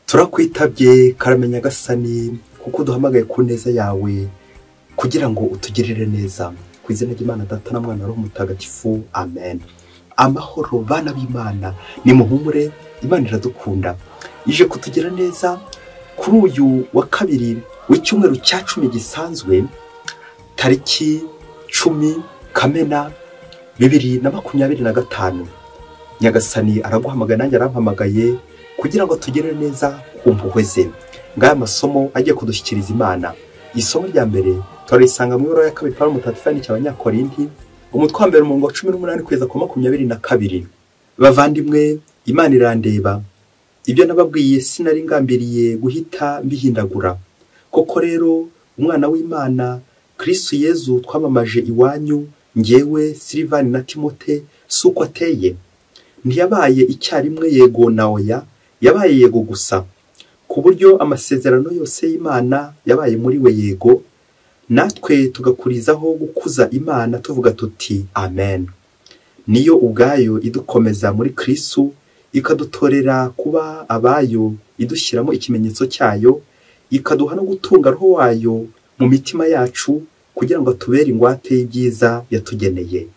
turakwitabye karamenya gasani kuko duhamagaye ku neza yawe kugira ngo utugirire neza ku izina ry'Imana Data na Mwana Roho Mutagatifu amen. Amahoro bana b'Imana, ni muhumure, Imana iradukunda ije kutugira neza kuri uyu wa kabiri w'icyumweru cya 10 gisanzwe tariki 10 Kamena 2025. Nyagasani araguhamagaye nanjye arampamagaye kugira ngo tugire neza ku mpuhwe ze. Ngaya masomo agiye kudushyikiriza Imana. Isomo rya mbere turarisanga mu ibara ya kabiri Pawulo mutagatifu yandikiye Abanyakorinti umutwe wa mbere umurongo wa 18 kugeza ku 22. Bavandimwe, Imana irandeba, ibyo nababwiye sinari ngambiriye guhita mbihindagura. Koko rero umwana w'Imana Kristo Yezu twamamaje iwanyu, ngewe Silivani na Timote, suko ateye. Ntiyabaye icyarimwe yego na oya, yabaye yego gusa, ku buryo amasezerano yose y'Imana yabaye muri we yego, natwe tugakurizaho gukuza Imana tuvuga tuti amen. Niyo ubwayo idukomeza muri Kristo, ikadutorera kuba abayo, idushyiramo ikimenyetso cyayo, ikaduha no gutunga Roho wayo mu mitima yacu kugira ngo tubere ingwate y'ibyiza yatugeneye.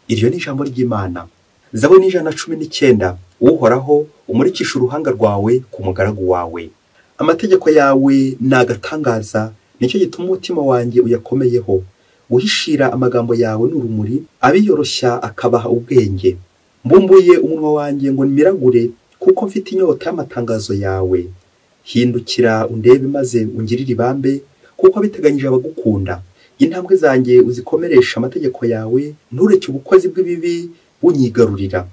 Iryo ni ijambo ry'Imana. Zaburi 119. Uhoraho umurikisha uruhanga rwawe ku mugaragu wawe. Amategeko yawe nagatangaza, nicyo gituma umutima wanjye uyakomeyeho. Uhishira amagambo yawe n'urumuri, abiyoroshya akabaha ubwenge. Mbumbuye umunwa wanjye ngo nimiragure, kuko mfite inyota y'amatangazo yawe. Hindukira undebe maze ungirire ibambe, kuko biteganyije abagukunda. Intambwe zanjye uzikomeresha amategeko yawe, ntureke ubukozi bw'ibibi bunyigarurira.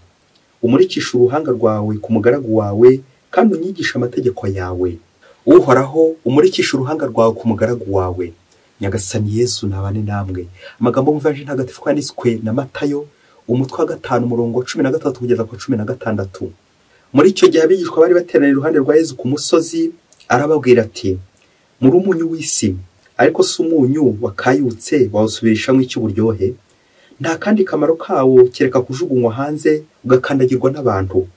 Umurikisha uruhanga rwawe ku mugaragu wawe, kandi unyigisha amategeko yawe. Uhoraho umurikisha uruhanga rwawe ku mugaragu wawe. Nyagasani Yesu nabane namwe. Amagambo mu Evanjili ntagatifu yanditswe na Matayo umutwe wa 5 umurongo 13 kugeza ku 16. Muri icyo gihe abigishwa bari bateraniye iruhande rwa Yesu ku musozi, arababwira ati: muri umunyu w'isi, ariko si umunyu wakayutse wawusubirishamwe icy'uburyohe. Nta kandi kamaro kawo kereka kujugunywa hanze ugakandagirwa n'abantu.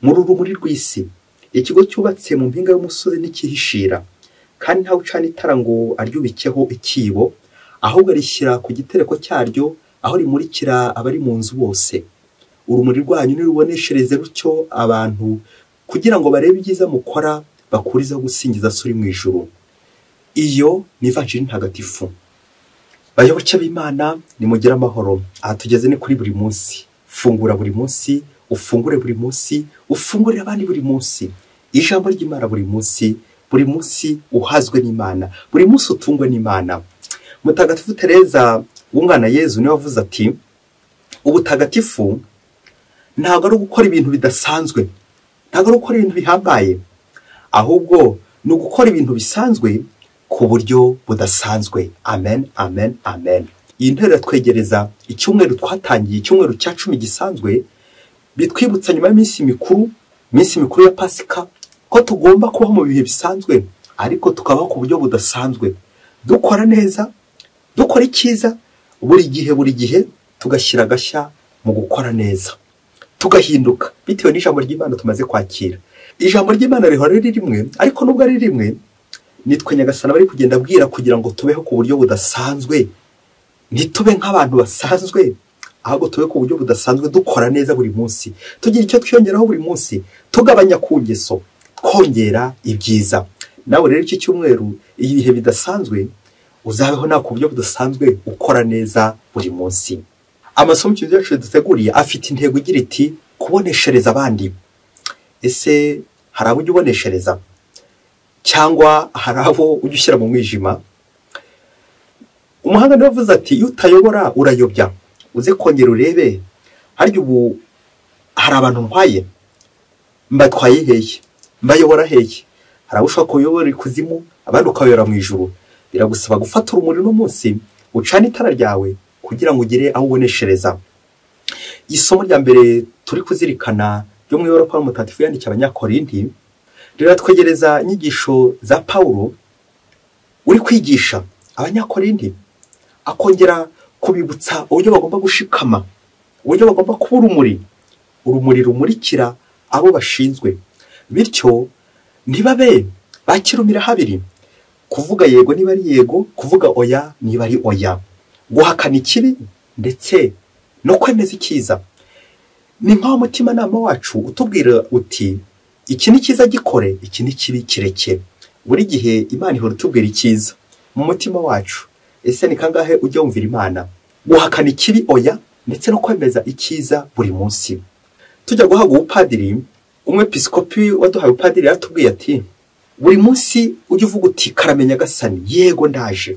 Muri urumuri rw'isi, ikigo cyubatse mu mpinga y'umusozi n'ikihishira, kandi nta ucana itara ngo aryubikeho ikibo, ahubwo arishyira ku gitereko cyaryo, aho rimurikira abari mu nzu bose. Urumuri rwanyu niruboneshereze rutyo abantu, kugira ngo barebe ibyiza mukora, bakuriza gusingiza so uri mu ijuru. Iyo ni Evanjili ntagatifu. Bayoboke b'Imana, nimugire amahoro. Aha tugeze ni kuri buri munsi. Fungura buri munsi, ufungure buri munsi, ufungurire abandi buri munsi. Ijambo ry'Imana buri munsi uhazwe n'Imana, buri munsi utungwe n'Imana. Mutagatifu Tereza w'umwana Yezu niwe wavuze ati: ubutagatifu ntabwo ari gukora ibintu bidasanzwe, ntabwo ari gukora ibintu bihambaye, ahubwo ni ugukora ibintu bisanzwe ku buryo budasanzwe. Amen, amen, amen. Iyi ntero twegereza icyumweru twatangiye, icyumweru cya 10 gisanzwe, bitwibutsa nyuma y'iminsi mikuru ya Pasika ko tugomba kuba mu bihe bisanzwe, ariko tukabaho ku buryo budasanzwe, dukora neza, dukora icyiza, buri gihe tugashyira agashya mu gukora neza, tugahinduka bitewe n'ijambo ry'Imana tumaze kwakira. Ijambo ry'Imana rihora ari rimwe, ariko nubwo ari rimwe, nitwe Nyagasani bari kugenda abwira kugira ngo tubeho ku buryo budasanzwe. Ntitube nk'abantu basanzwe, ahubwo tube ku buryo budasanzwe, dukora neza buri munsi, tugira icyo twiyongeraho buri munsi, tugabanya ku ngeso, kongera ibyiza. Nawe rero iki cyumweru, ibihe bidasanzwe, uzabeho nawe ku buryo budasanzwe, ukora neza buri munsi. Amasomo yacu duteguriye afite intego igira iti: kuboneshereza abandi. Ese hari abo ujya uboneshereza, cyangwa hari abo ujya ushyira mu mwijima? Umuhanga niwe wavuze ati: iyo utayobora urayobya. Uze kongera urebe, harya ubu hari abantu ntwaye, mbatwaye hehe, mbayobora hehe? Hari abo ushobora kuyobora ikuzimu, abandi ukayobora mu ijuru. Biragusaba gufata urumuri no munsi, ucana itara ryawe kugira ngo ugire aho uboneshereza. Isomo rya mbere turi kuzirikana ryo mu ibara Pawulo mutagatifu yandikiye Abanyakorinti, riratwegereza inyigisho za Pawulo uri kwigisha Abanyakorinti, akongera kubibutsa uburyo bagomba gushikama, uburyo bagomba kuba urumuri rumurikira abo bashinzwe. Bityo ntibabe bakirumira habiri, kuvuga yego niba ari yego, kuvuga oya niba ari oya, guhakana ikibi ndetse no kwemeza icyiza. Ni nk'aho umutimanama wacu utubwira uti iki ni cyiza gikore, iki ni kibi kireke. Buri gihe Imana ihora itubwira icyiza mu mutima wacu. Ese ni kangahe ujya wumvira Imana? Guhakana ikibi oya ndetse no kwemeza icyiza buri munsi. Tujya guhabwa ubupadiri, umwepiskopi waduhaye ubupadiri yaratubwiye ati buri munsi ujye uvuga uti karame Nyagasani, yego ndaje.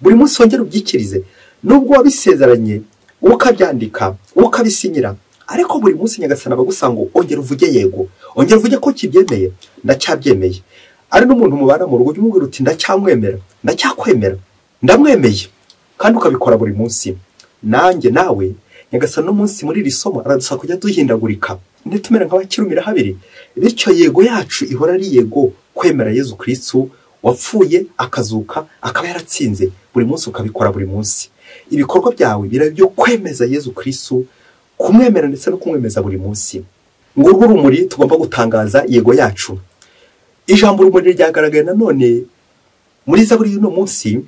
Buri munsi wongere ubyikirize, nubwo wabisezeranye ukabyandika ukabisinyira, ariko buri munsi Nyagasani abagusanga ngo ongera uvuge yego, ongera uvuge ko kibyemeye, ndacyabyemeye. Ari n'umuntu mubana mu rugo ujye umubwira uti ndacyamwemera, ndacyakwemera, ndamwemeye, kandi ukabikora buri munsi. Nanjye nawe Nyagasani no munsi muri iri somo aradusaba kujya duhindagurika ntitumere nk'abakirumira habiri, bityo yego yacu ihora ari yego kwemera Yezu Kristo wapfuye akazuka akaba yaratsinze. Buri munsi ukabikora buri munsi. Ibikorwa byawe birabyo kwemeza Yezu Kristo, kumwemera ndetse no kumwemeza buri munsi. Ngurwo urumuri tugomba gutangaza yego yacu. Ijambo urumuri ryagaragaye nanone muri Zaburi y'uno munsi,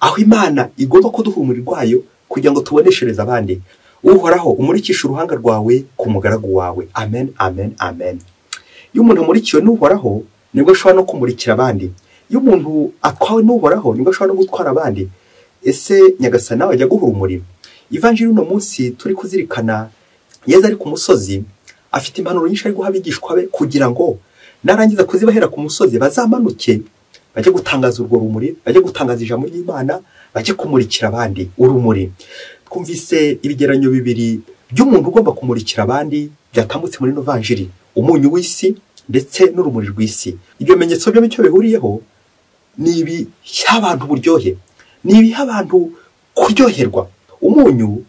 aho Imana igomba kuduha urumuri rwayo kugira ngo tuboneshereze abandi. Uhoraho umurikisha uruhanga rwawe ku mugaragu wawe. Amen, amen, amen. Iyo umuntu amurikiwe n'Uhoraho nibwo ashobora no kumurikira abandi. Iyo umuntu atwawe n'Uhoraho nibwo ashobora no gutwara abandi. Ese Nyagasani nawe ajya guha urumuri? Ivanjiri y'uno munsi turi kuzirikana, Yezu ari ku musozi afite impanuro nyinshi ari guha abigishwa be kugira ngo narangiza kuzibahera ku musozi bazamanuke bajye gutangaza urwo rumuri, bajye gutangaza ijambo ry'Imana, bajye kumurikira abandi urumuri. Twumvise ibigeranyo bibiri by'umuntu ugomba kumurikira abandi byatambutse muri ino vanjiri: umunyu w'isi ndetse n'urumuri rw'isi. Ibyo bimenyetso byo icyo bihuriyeho ni ibiha abantu uburyohe, ni ibiha abantu kuryoherwa. Umunyu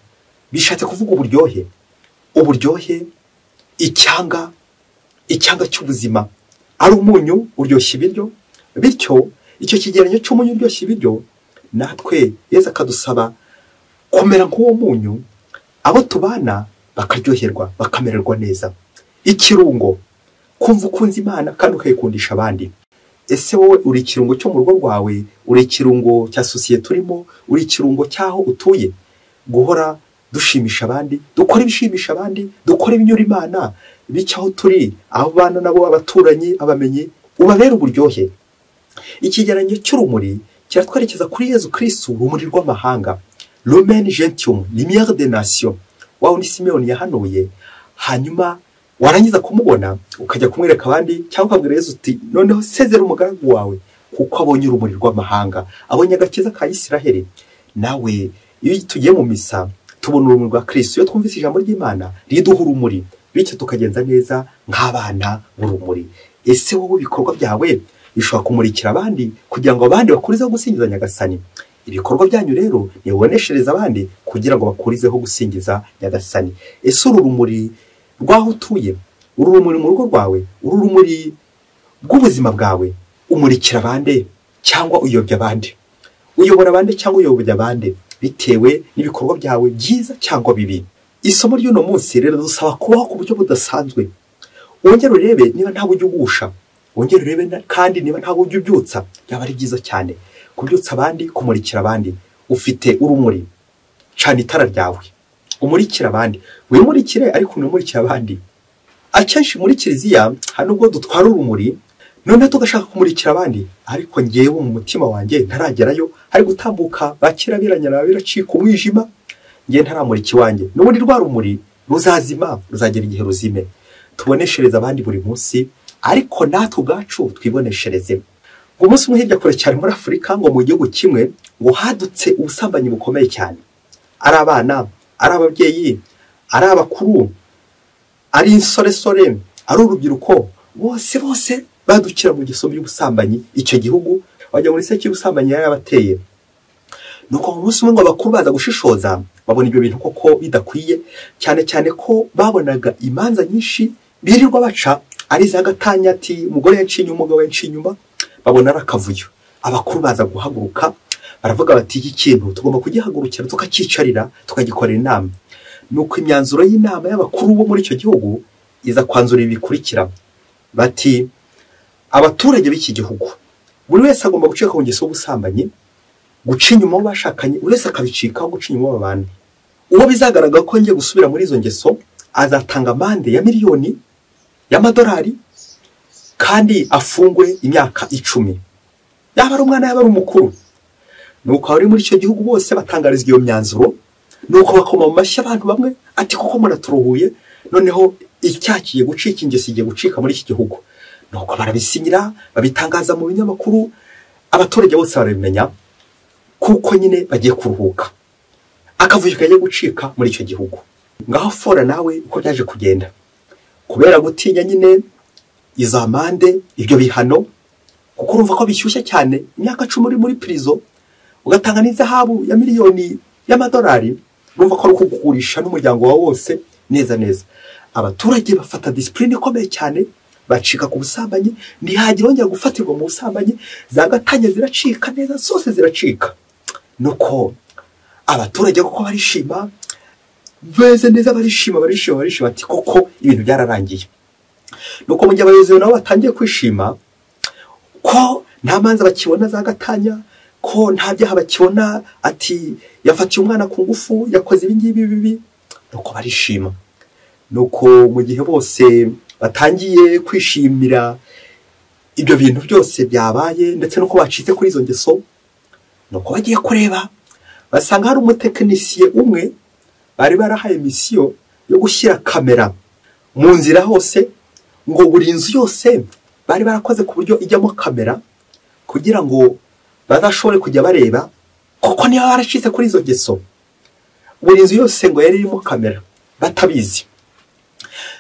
bishatse kuvuga uburyohe, uburyohe, icyanga cy'ubuzima. Ari umunyu uryoshya ibiryo, bityo icyo kigeranyo cy'umunyu uryoshya ibiryo, natwe Yezu akadusaba kumera nk'uwo munyu, abo tubana bakaryoherwa bakamererwa neza. Ikirungo, kumva ukunze Imana kandi ukayikundisha abandi. Ese wowe uri ikirungo cyo mu rugo rwawe, uri ikirungo cya sosiyete urimo, uri ikirungo cyaho utuye? Guhora dushimisha abandi, dukora ibishimisha abandi, dukora ibinyura Imana, bityo aho turi, aho bana nabo, abaturanyi, abamenyi, ubabera uburyohe. Ikigeranyo cy'urumuri kiratwerekeza kuri Yezu Kristo, urumuri rw'amahanga, Lumen Gentium, Lumière des Nations, waho ni Simeoni yahanuye. Hanyuma warangiza kumubona ukajya kumwereka abandi, cyangwa ukabwira Yezu uti noneho sezera umugaragu wawe kuko abonye urumuri rw'amahanga, abonye agakiza ka Isiraheli. Nawe iyo tugiye mu misa tubona urumuri rwa Kristo, iyo twumvise ijambo ry'Imana riduha urumuri, bityo tukagenza neza nk'abana b'urumuri. Ese wowe ibikorwa byawe bishobora kumurikira abandi kugira ngo abandi bakurizeho gusingiza Nyagasani? Ibikorwa byanyu rero niboneshereza abandi kugira ngo bakurizeho gusingiza Nyagasani. Ese uru rumuri rwaho utuye, uru rumuri mu rugo rwawe, uru rumuri rw'ubuzima bwawe, umurikira abandi cyangwa uyobya abandi? Uyobora abandi cyangwa uyobya abandi bitewe n'ibikorwa byawe byiza cyangwa bibi. Isomo ry'uno munsi rero dusaba kubaho ku buryo budasanzwe. Wongere urebe niba nta buryo ugusha, wongere urebe kandi niba nta buryo ubyutsa, byaba ari byiza cyane. Kubyutsa abandi, kumurikira abandi. Ufite urumuri, cana itara ryawe umurikira abandi. Wimurikire ariko unamurikira abandi. Akenshi muri kiliziya hano ubwo dutwara urumuri, none tugashaka kumurikira abandi, ariko ngewe mu mutima wanjye ntaragerayo, hari gutambuka bakira biranyana biracika umwijima, ngewe ntaramurika iwanjye. N'ubundi rwa rumuri ruzazima, ruzagera igihe ruzime. Tuboneshereza abandi buri munsi, ariko natwe ubwacu twiboneshereze. Umunsi umwe hirya kure cyane muri Afurika, ngo mu gihugu kimwe ngo hadutse ubusambanyi bukomeye cyane. Ari abana, ari ababyeyi, ari abakuru, ari insoresore, ari urubyiruko, bose badukira mu gisomo y'ubusambanyi. Icyo gihugu wajya muri se cy'ubusambanyi yarabateye. Nuko mu munsi umwe ngo abakuru baza gushishoza, babona ibyo bintu koko bidakwiye, cyane ko babonaga imanza nyinshi birirwa baca ari za gatanyati, umugore yaciye umugabo yaciye inyuma, babona arakavuyo. Abakuru baza guhaguruka, baravuga bati iki kintu tugomba kugihagurukira tukacicarira tukagikorera inama. Nuko imyanzuro y'inama y'abakuru bo muri icyo gihugu iza kwanzura ibikurikira. Bati abaturage b'iki gihugu buri wese agomba gucika ku ngeso y'ubusambanyi, guca inyuma abo bashakanye, buri wese akabicikaho guca inyuma abandi. Uwo bizagaragara ko ngiye gusubira muri izo ngeso azatanga amande ya miliyoni y'amadolari kandi afungwe imyaka 10, yaba ari umwana yaba ari umukuru. Nuko abari muri icyo gihugu bose batangarizwa iyo myanzuro, nuko bakoma mu mashyi abantu bamwe ati koko muraturuhuye, noneho icyakiye gucika ingeso igiye gucika muri iki gihugu. Nuko barabisinyira babitangaza mu binyamakuru, abaturage bose barabimenya kuko nyine bagiye kuruhuka, akavuyo kagiye gucika muri icyo gihugu. Ngaho fora nawe uko byaje kugenda, kubera gutinya nyine izo amande, ibyo bihano, kuko urumva ko bishyushye cyane, imyaka 10 uri muri prison ugatanga n'izahabu ya miliyoni y'amadolari, urumva ko ari kugurisha n'umuryango wawe wose neza neza. Abaturage bafata discipline ikomeye cyane, bacika ku busambanyi, ntihagira ongera gufatirwa mu busambanyi, za gatanya ziracika neza, zose ziracika. Nuko abaturage kuko barishima, beze neza, barishima ati koko ibintu byararangiye. Nuko mu gihe abayobozi nabo batangiye kwishima ko nta manza bakibona za gatanya, ko nta byaha bakibona, ati yafatiye umwana ku ngufu, yakoze ibingibi bibi, nuko barishima. Nuko mu gihe bose batangiye kwishimira ibyo bintu byose byabaye ndetse nuko bacitse kuri izo ngeso, nuko bagiye kureba basanga hari umutekinisiye umwe bari barahaye misiyo yo gushyira kamera mu nzira hose, ngo buri nzu yose bari barakoze ku buryo ijyamo kamera kugira ngo bazashobore kujya bareba koko niba baracitse kuri izo ngeso. Buri nzu yose ngo yari irimo kamera batabizi.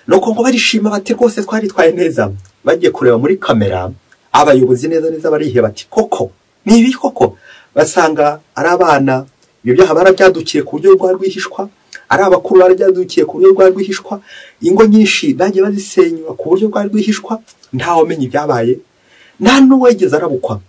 Nuko ngo barishima bati rwose twaritwaye neza. Bagiye kureba muri kamera, abayobozi neza neza bariheba bati koko nibi koko, basanga ari abana ibyo byaha barabyadukiye ku buryo rwihishwa, ari abakuru barabyadukiye ku buryo rwihishwa, ingo nyinshi bagiye bazisenywa ku buryo rwihishwa, ntawe umenye ibyabaye, nta n'uwegeze arabukwa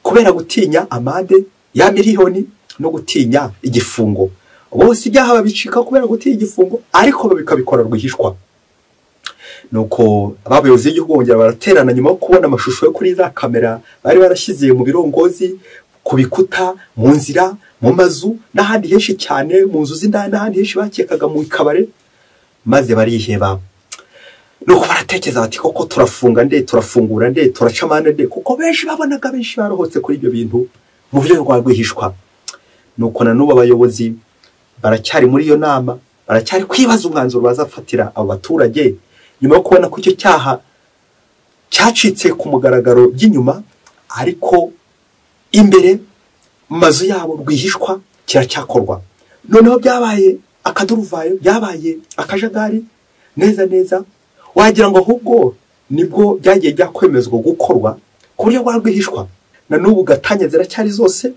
kubera gutinya amande ya miliyoni no gutinya igifungo. Bose ibyaha babicika kubera gutinya igifungo, ariko babikabikora rwihishwa. Nuko abayobozi b'igihugu bongera baraterana nyuma yo kubona amashusho yo kuri za kamera bari barashyize mu birongozi, ku bikuta, mu nzira, mu mazu n'ahandi henshi cyane, mu nzu z'indani n'ahandi henshi bakekaga mu ikabare, maze bariheba. Nuko baratekereza bati koko turafunga nde, turafungura nde, turaca amande nde, kuko benshi babonaga benshi barohotse kuri ibyo bintu mu buryo rwihishwa. Nuko na n'ubu abayobozi baracyari muri iyo nama, baracyari kwibaza umwanzuro bazafatira abo baturage nyuma yo kubona ko icyo cyaha cyacitse ku mugaragaro by'inyuma, ariko imbere mu mazu yabo rwihishwa kiracyakorwa. Noneho byabaye akaduruvayo, byabaye akajagari neza neza, wagira ngo ahubwo nibwo byagiye byakwemezwa gukorwa ku buryo rwihishwa. Na n'ubu gatanya ziracyari zose,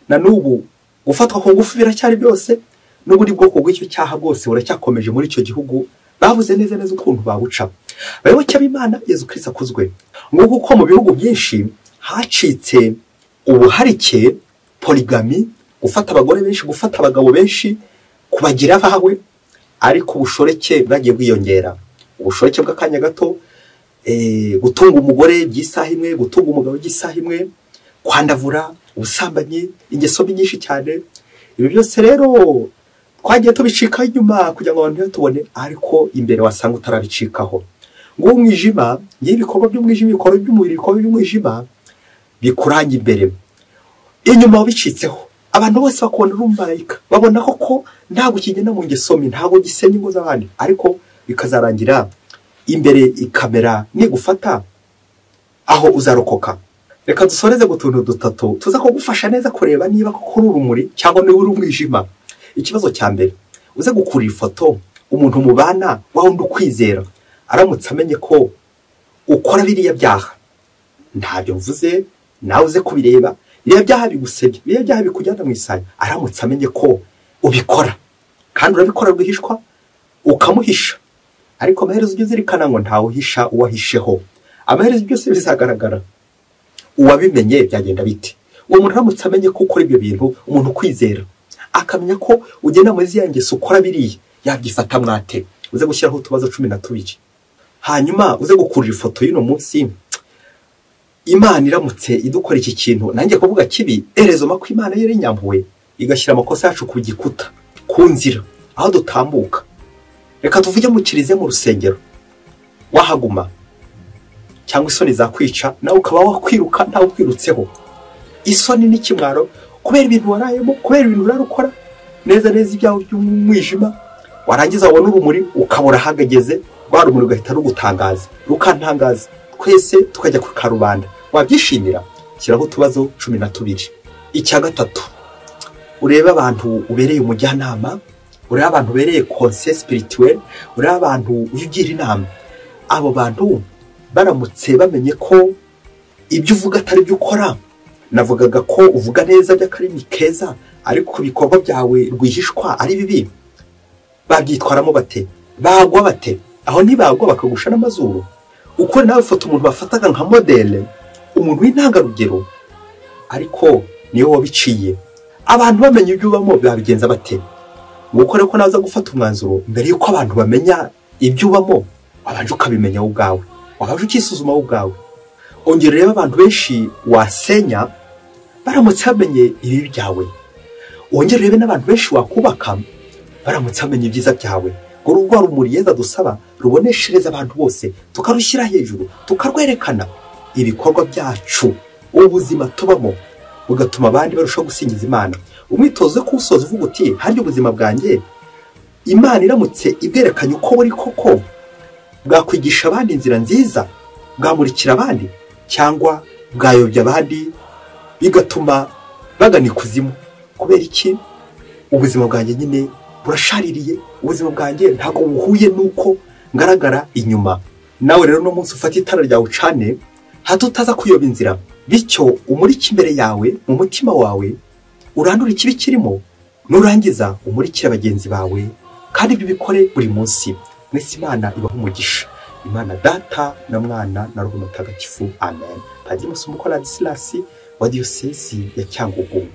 na n'ubu gufatwa ku ngufu biracyari byose, n'uburi bwoko bw'icyo cyaha bwose buracyakomeje muri icyo gihugu. Bavuze neza neza ukuntu babuca. Bayoboke b'Imana, Yezu Kristo akuzwe. Ngo kuko mu bihugu byinshi hacitse ubuharike, polygamy, gufata abagore benshi, gufata abagabo benshi, kubagira abawe, ariko ubushoreke bwagiye bwiyongera. Ubushoreke bw'akanya gato, gutunga umugore by'isaha imwe, gutunga umugabo by'isaha imwe, kwandavura, ubusambanyi, ingeso nyinshi cyane. Ibi byose rero twagiye tubicika inyuma kugira ngo abantu tubone, ariko imbere wasanga utarabicikaho. Ngo umwijima, ibikorwa by'umwijima, ibikorwa by'umubiri, ibikorwa by'umwijima bikuranye imbere, inyuma wabicitseho abantu bose bakubona uri umumarayika, babona koko ntabwo ukigenda mu ngeso mbi, ntabwo gisenya ingo z'abandi, ariko bikazarangira imbere ikamera nigufata aho uzarokoka. Reka dusoreze gutuntu dutatu tuza kugufasha neza kureba niba koko uri urumuri cyangwa niba uri umwijima. Ikibazo cya mbere, uze gukura ifoto umuntu mubana waho ukwizera, aramutse amenye ko ukora biriya byaha, ntabyo mvuze nawe uze kubireba, biriya byaha bigusebye, biriya byaha bikujyana mu isanya, aramutse amenye ko ubikora kandi urabikora rwihishwa ukamuhisha, ariko amaherezo ujye uzirikana ngo ntawe uhisha uwahisheho, amaherezo byose bizagaragara. Uwabimenye byagenda bite? Uwo muntu aramutse amenye ko ukora ibyo bintu, umuntu kwizera akamenya ko ugenda muri ziya ngeso ukora biriya, yabyifata mwate. Uze gushyiraho utubazo 12. hanyuma uze gukurira ifoto y'uno munsi. Imana iramutse idukora iki kintu nanjye kuvuga kibi, erezoma ko Imana yari nyampuwe igashyira amakosa yacu ku gikuta, ku nzira aho dutambuka. Reka tuvuge mu kirize mu rusengero, wahaguma cyangwa isoni zakwica nawe ukaba wakwiruka ntawe ukwirutseho. Isoni n'ikimwaro kubera ibintu warayemo, kubera ibintu urarukora neza ibyawe by'umwijima, warangiza wabona urumuri ukabura hagageze, rwa rumuri ugahita rugutangaza, rukantangaza, twese tukajya ku karubanda. Wabyishimira? Shyiraho utubazo 12. Icya gatatu, urebe abantu ubereye umujyanama, urebe abantu ubereye conseil spirituel, urebe abantu ugira inama. Abo bantu baramutse bamenye ko ibyo uvuga atari byo ukora, navugaga ko uvuga neza by'akarimi keza ariko ku bikorwa byawe rwihishwa ari bibi, babyitwaramo bate? Bagwa bate? Aho ntibagwa bakagusha n'amazuru. Uko nawe foto umuntu bafataga nka modele, umuntu w'intangarugero, ariko niyo wabiciye. Abantu bamenye ibyo ubamo babigenza bate? Ngukore ko naza gufata umwanzuro mbere yuko abantu bamenya ibyo ubamo, wabanje ukabimenya wowe ubwawe, wabanje ukisuzuma wowe ubwawe. Ongera reba abantu benshi wasenya baramutse bamenye ibi byawe. Ongera rebe n'abantu benshi wakubaka baramutse bamenye ibyiza byawe. Ngo urwo rumuri Yesu dusaba ruboneshereza abantu bose, tukarushyira hejuru, tukarwerekana. Ibikorwa byacu, ubuzima tubamo bugatuma abandi barushaho gusingiza Imana. Umwitozo ko usoza uvuga uti haryo ubuzima bwanjye Imana iramutse ibwerekanye uko buri koko, bwakwigisha abandi inzira nziza, bwamurikira abandi, cyangwa bwayobya abandi bigatuma bagana ikuzimu. Kubera iki? Ubuzima bwanjye nyine burashaririye, ubuzima bwanjye ntago buhuye nuko ngaragara inyuma. Nawe rero no munsi ufata itara ryawe ucane, hato utaza kuyoba inzira, bityo umuriki imbere yawe mu mutima wawe, urandura ikibi kirimo, nurangiza umurikira bagenzi bawe, kandi ibyo bikore buri munsi. Mwese Imana ibaho umugisha. Imana Data na Mwana na Roho Mutagatifu. Amen. Padiri Musumbuko Ladislas wa Diocese ya Cyangugu.